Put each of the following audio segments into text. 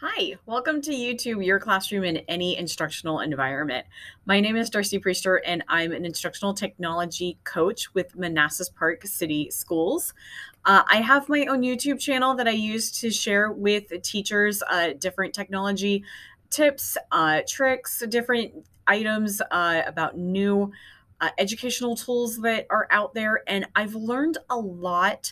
Hi, welcome to YouTube, your classroom in any instructional environment. My name is Darcie Priester, and I'm an instructional technology coach with Manassas Park City Schools. I have my own YouTube channel that I use to share with teachers different technology tips, tricks, different items about new educational tools that are out there. And I've learned a lot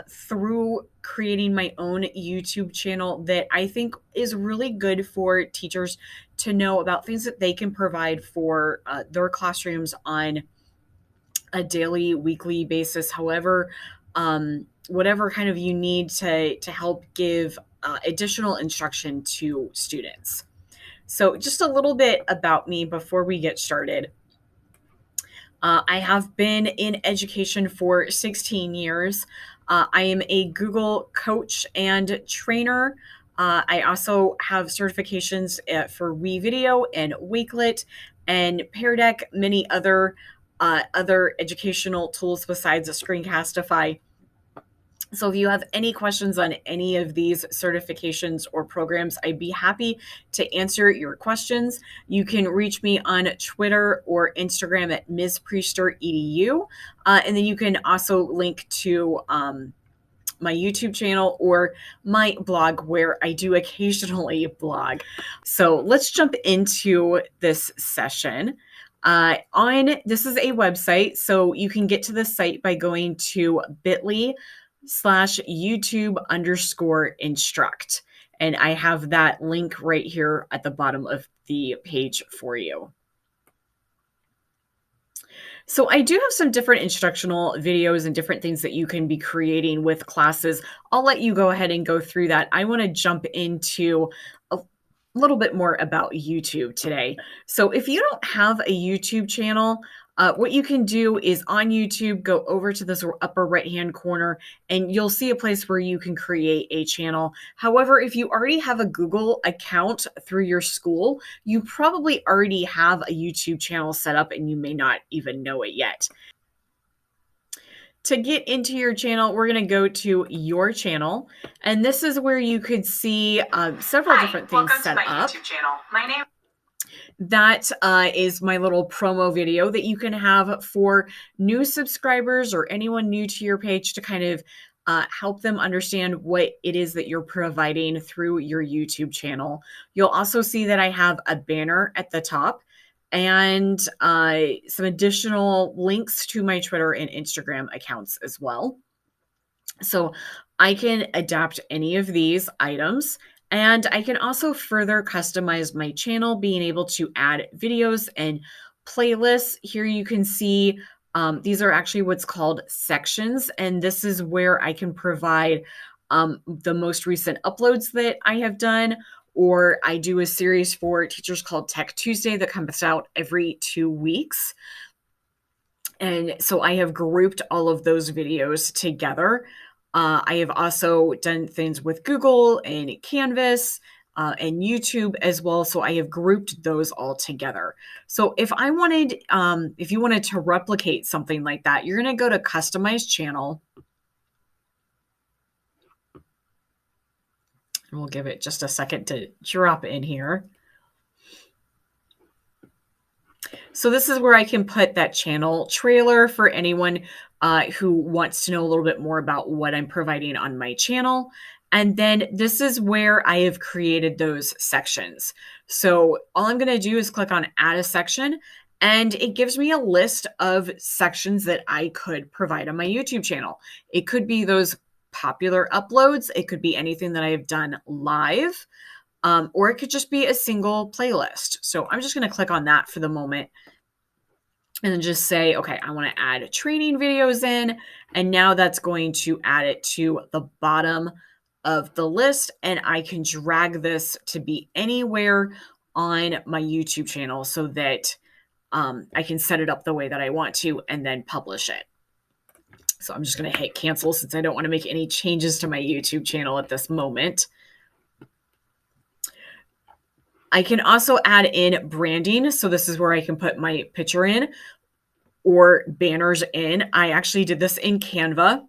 through creating my own YouTube channel that I think is really good for teachers to know about things that they can provide for their classrooms on a daily, weekly basis, however, whatever kind of you need to help give additional instruction to students. So just a little bit about me before we get started. I have been in education for 16 years. I am a Google coach and trainer. I also have certifications for WeVideo and Wakelet and Pear Deck, many other educational tools besides Screencastify. So if you have any questions on any of these certifications or programs, I'd be happy to answer your questions. You can reach me on Twitter or Instagram at Ms. Priester EDU. And then you can also link to my YouTube channel or my blog where I do occasionally blog. So let's jump into this session. This is a website, so you can get to the site by going to bit.ly/YouTube_instruct. And I have that link right here at the bottom of the page for you. So I do have some different instructional videos and different things that you can be creating with classes. I'll let you go ahead and go through that. I want to jump into a little bit more about YouTube today. So if you don't have a YouTube channel, what you can do is on YouTube, go over to this upper right-hand corner and you'll see a place where you can create a channel. However, if you already have a Google account through your school, you probably already have a YouTube channel set up and you may not even know it yet. To get into your channel, we're going to go to your channel, and this is where you could see several different things set up. YouTube channel. My name That is my little promo video that you can have for new subscribers or anyone new to your page to kind of help them understand what it is that you're providing through your YouTube channel. You'll also see that I have a banner at the top and some additional links to my Twitter and Instagram accounts as well. So I can adapt any of these items, and I can also further customize my channel, being able to add videos and playlists. Here you can see these are actually what's called sections, and this is where I can provide the most recent uploads that I have done, or I do a series for teachers called Tech Tuesday that comes out every 2 weeks. And so I have grouped all of those videos together. I have also done things with Google and Canvas and YouTube as well. So I have grouped those all together. So if you wanted to replicate something like that, you're going to go to Customize Channel. And we'll give it just a second to drop in here. So this is where I can put that channel trailer for anyone who wants to know a little bit more about what I'm providing on my channel. And then this is where I have created those sections. So all I'm going to do is click on Add a Section, and it gives me a list of sections that I could provide on my YouTube channel. It could be those popular uploads. It could be anything that I have done live. Or it could just be a single playlist. So I'm just going to click on that for the moment and then just say, okay, I want to add training videos in. And now that's going to add it to the bottom of the list. And I can drag this to be anywhere on my YouTube channel so that I can set it up the way that I want to and then publish it. So I'm just going to hit cancel since I don't want to make any changes to my YouTube channel at this moment. I can also add in branding. So this is where I can put my picture in or banners in. I actually did this in Canva.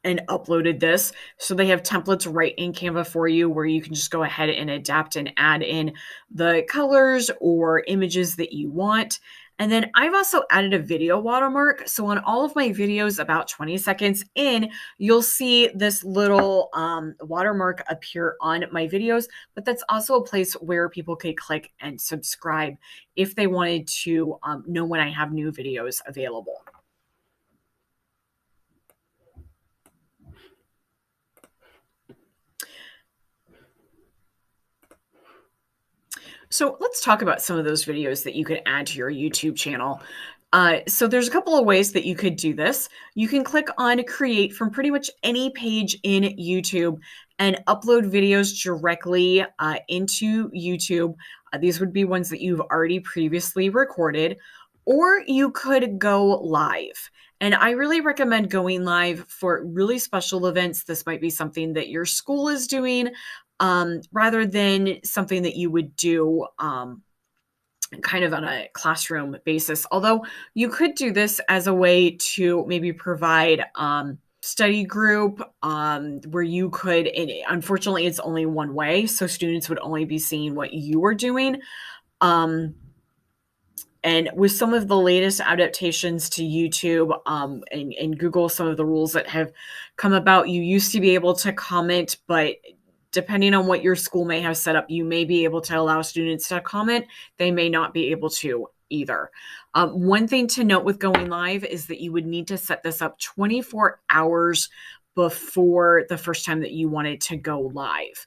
and uploaded this. So they have templates right in Canva for you where you can just go ahead and adapt and add in the colors or images that you want. And then I've also added a video watermark. So on all of my videos about 20 seconds in, you'll see this little watermark appear on my videos, but that's also a place where people could click and subscribe if they wanted to know when I have new videos available. So let's talk about some of those videos that you could add to your YouTube channel. So there's a couple of ways that you could do this. You can click on create from pretty much any page in YouTube and upload videos directly into YouTube. These would be ones that you've already previously recorded, or you could go live. And I really recommend going live for really special events. This might be something that your school is doing, rather than something that you would do kind of on a classroom basis. Although you could do this as a way to maybe provide study group where you could, and unfortunately it's only one way, so students would only be seeing what you were doing. And with some of the latest adaptations to YouTube and Google, some of the rules that have come about, you used to be able to comment, but depending on what your school may have set up, you may be able to allow students to comment. They may not be able to either. One thing to note with going live is that you would need to set this up 24 hours before the first time that you wanted to go live.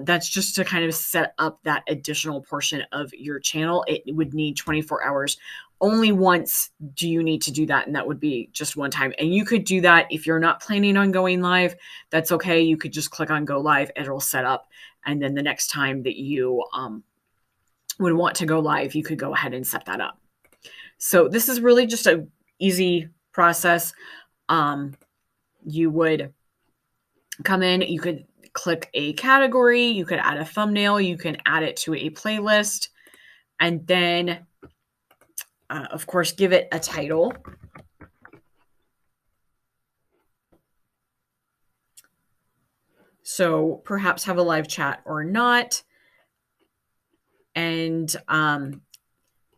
That's just to kind of set up that additional portion of your channel. It would need 24 hours. Only once do you need to do that, and that would be just one time. And you could do that if you're not planning on going live. That's okay. You could just click on go live. It'll set up. And then the next time that you would want to go live, you could go ahead and set that up. So this is really just an easy process. You would come in, you could click a category, you could add a thumbnail, you can add it to a playlist, and then, of course, give it a title. So perhaps have a live chat or not. And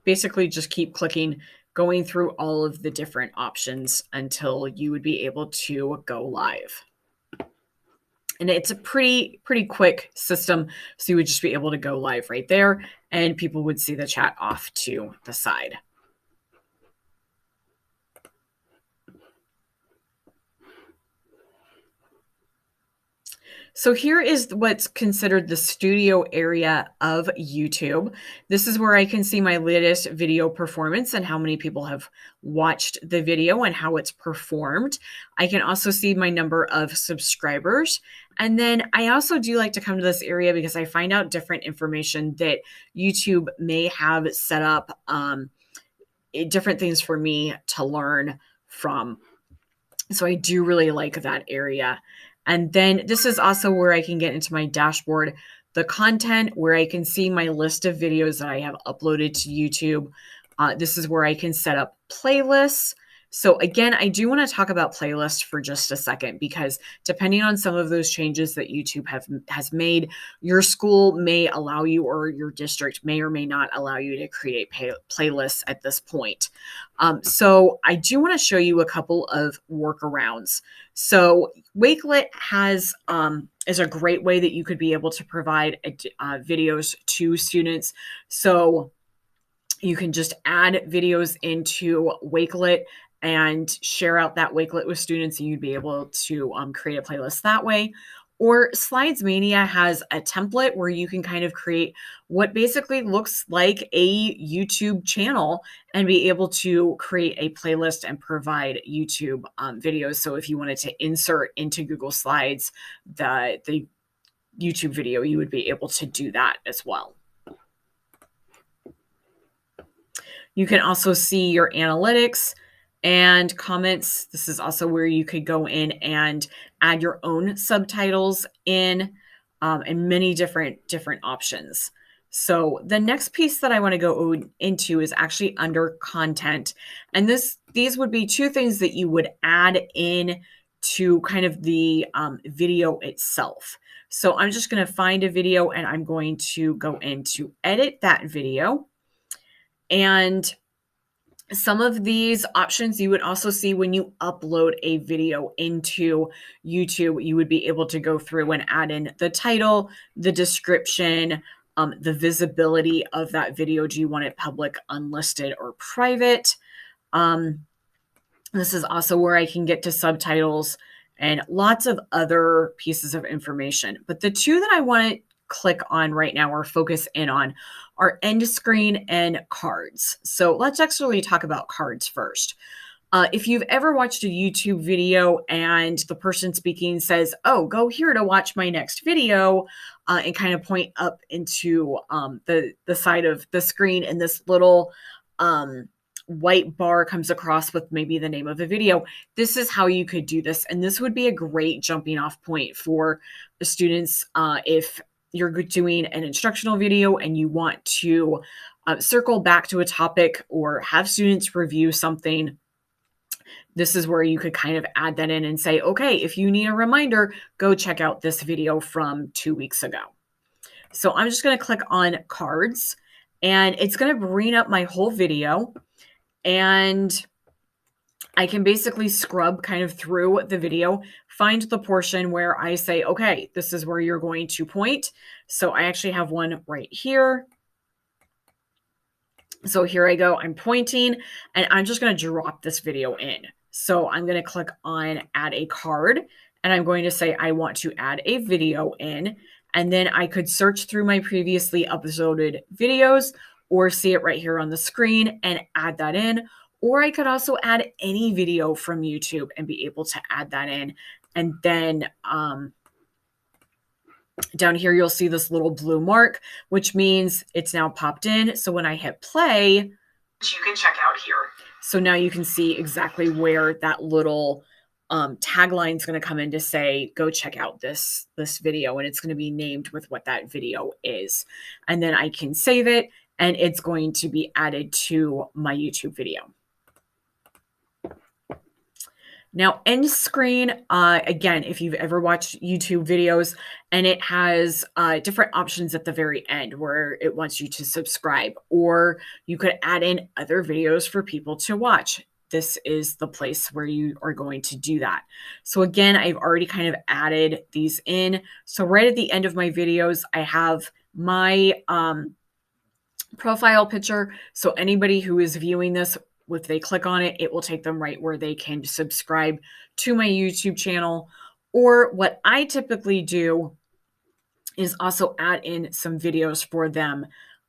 basically just keep clicking, going through all of the different options until you would be able to go live. And it's a pretty quick system. So you would just be able to go live right there and people would see the chat off to the side. So here is what's considered the studio area of YouTube. This is where I can see my latest video performance and how many people have watched the video and how it's performed. I can also see my number of subscribers. And then I also do like to come to this area because I find out different information that YouTube may have set up, different things for me to learn from. So I do really like that area. And then this is also where I can get into my dashboard, the content, where I can see my list of videos that I have uploaded to YouTube. This is where I can set up playlists. So again, I do want to talk about playlists for just a second, because depending on some of those changes that YouTube has made, your school may allow you, or your district may or may not allow you to create playlists at this point. So I do want to show you a couple of workarounds. So Wakelet is a great way that you could be able to provide videos to students. So you can just add videos into Wakelet and share out that Wakelet with students, and you'd be able to create a playlist that way. Or Slides Mania has a template where you can kind of create what basically looks like a YouTube channel and be able to create a playlist and provide YouTube videos. So if you wanted to insert into Google Slides the YouTube video, you would be able to do that as well. You can also see your analytics and comments. This is also where you could go in and add your own subtitles in, and many different options. So the next piece that I want to go into is actually under content. And these would be two things that you would add in to kind of the video itself. So I'm just going to find a video and I'm going to go in to edit that video. And some of these options you would also see when you upload a video into YouTube. You would be able to go through and add in the title, the description, the visibility of that video. Do you want it public, unlisted, or private? This is also where I can get to subtitles and lots of other pieces of information. But the two that I want to click on right now or focus in on are end screen and cards. So let's actually talk about cards first. If you've ever watched a YouTube video and the person speaking says, oh, go here to watch my next video, and kind of point up into the side of the screen, and this little white bar comes across with maybe the name of the video. This is how you could do this. And this would be a great jumping off point for the students if you're doing an instructional video and you want to circle back to a topic or have students review something. This is where you could kind of add that in and say, okay, if you need a reminder, go check out this video from 2 weeks ago. So I'm just going to click on cards and it's going to bring up my whole video. And I can basically scrub kind of through the video, find the portion where I say, okay, this is where you're going to point. So I actually have one right here. So here I go, I'm pointing and I'm just going to drop this video in. So I'm going to click on add a card and I'm going to say, I want to add a video in. And then I could search through my previously uploaded videos or see it right here on the screen and add that in. Or I could also add any video from YouTube and be able to add that in. And then down here, you'll see this little blue mark, which means it's now popped in. So when I hit play, you can check out here. So now you can see exactly where that little tagline is going to come in to say, go check out this video. And it's going to be named with what that video is. And then I can save it. And it's going to be added to my YouTube video. Now, end screen, again, if you've ever watched YouTube videos and it has different options at the very end where it wants you to subscribe, or you could add in other videos for people to watch. This is the place where you are going to do that. So again, I've already kind of added these in. So right at the end of my videos, I have my profile picture. So anybody who is viewing this, if they click on it, it will take them right where they can subscribe to my YouTube channel. Or what I typically do is also add in some videos for them.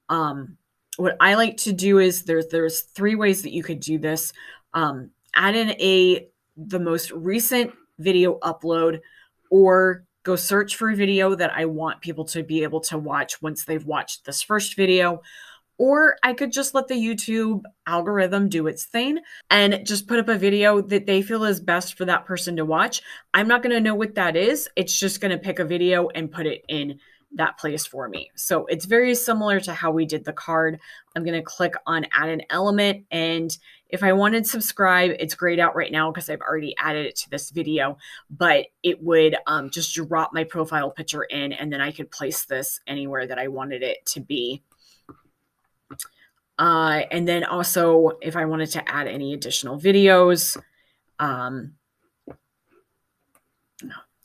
What I like to do is there's 3 ways that you could do this. Add in the most recent video upload, or go search for a video that I want people to be able to watch once they've watched this first video. Or I could just let the YouTube algorithm do its thing and just put up a video that they feel is best for that person to watch. I'm not going to know what that is. It's just going to pick a video and put it in that place for me. So it's very similar to how we did the card. I'm going to click on add an element. And if I wanted subscribe, it's grayed out right now because I've already added it to this video, but it would just drop my profile picture in, and then I could place this anywhere that I wanted it to be. And then also if I wanted to add any additional videos,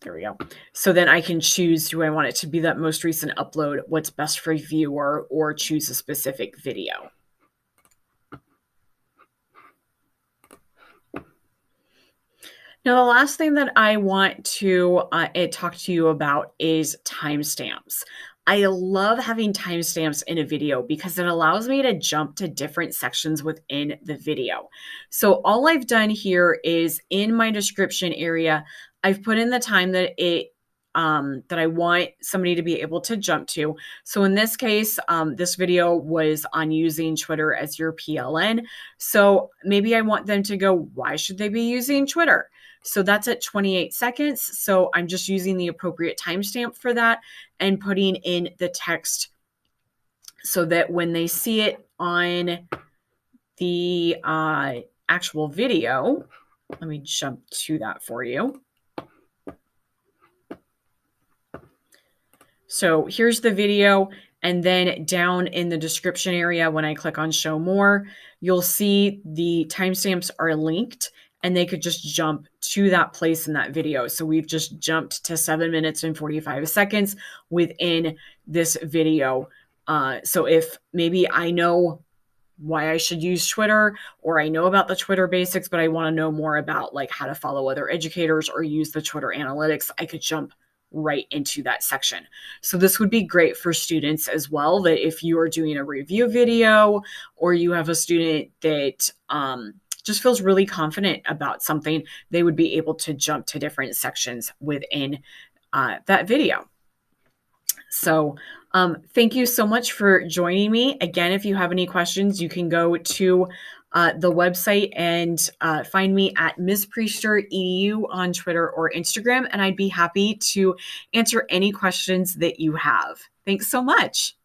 there we go. So then I can choose, do I want it to be that most recent upload, what's best for a viewer, or choose a specific video. Now, the last thing that I want to talk to you about is timestamps. I love having timestamps in a video because it allows me to jump to different sections within the video. So all I've done here is in my description area, I've put in the time that that I want somebody to be able to jump to. So in this case, this video was on using Twitter as your PLN. So maybe I want them to go, why should they be using Twitter? So that's at 28 seconds. So I'm just using the appropriate timestamp for that and putting in the text so that when they see it on the actual video, let me jump to that for you. So here's the video. And then down in the description area, when I click on show more, you'll see the timestamps are linked and they could just jump to that place in that video. So we've just jumped to 7 minutes and 45 seconds within this video. So if maybe I know why I should use Twitter, or I know about the Twitter basics, but I want to know more about like how to follow other educators or use the Twitter analytics, I could jump right into that section. So this would be great for students as well, that if you are doing a review video or you have a student that just feels really confident about something, they would be able to jump to different sections within that video. So thank you so much for joining me. Again, if you have any questions, you can go to the website and find me at Ms. Priester EDU on Twitter or Instagram, and I'd be happy to answer any questions that you have. Thanks so much.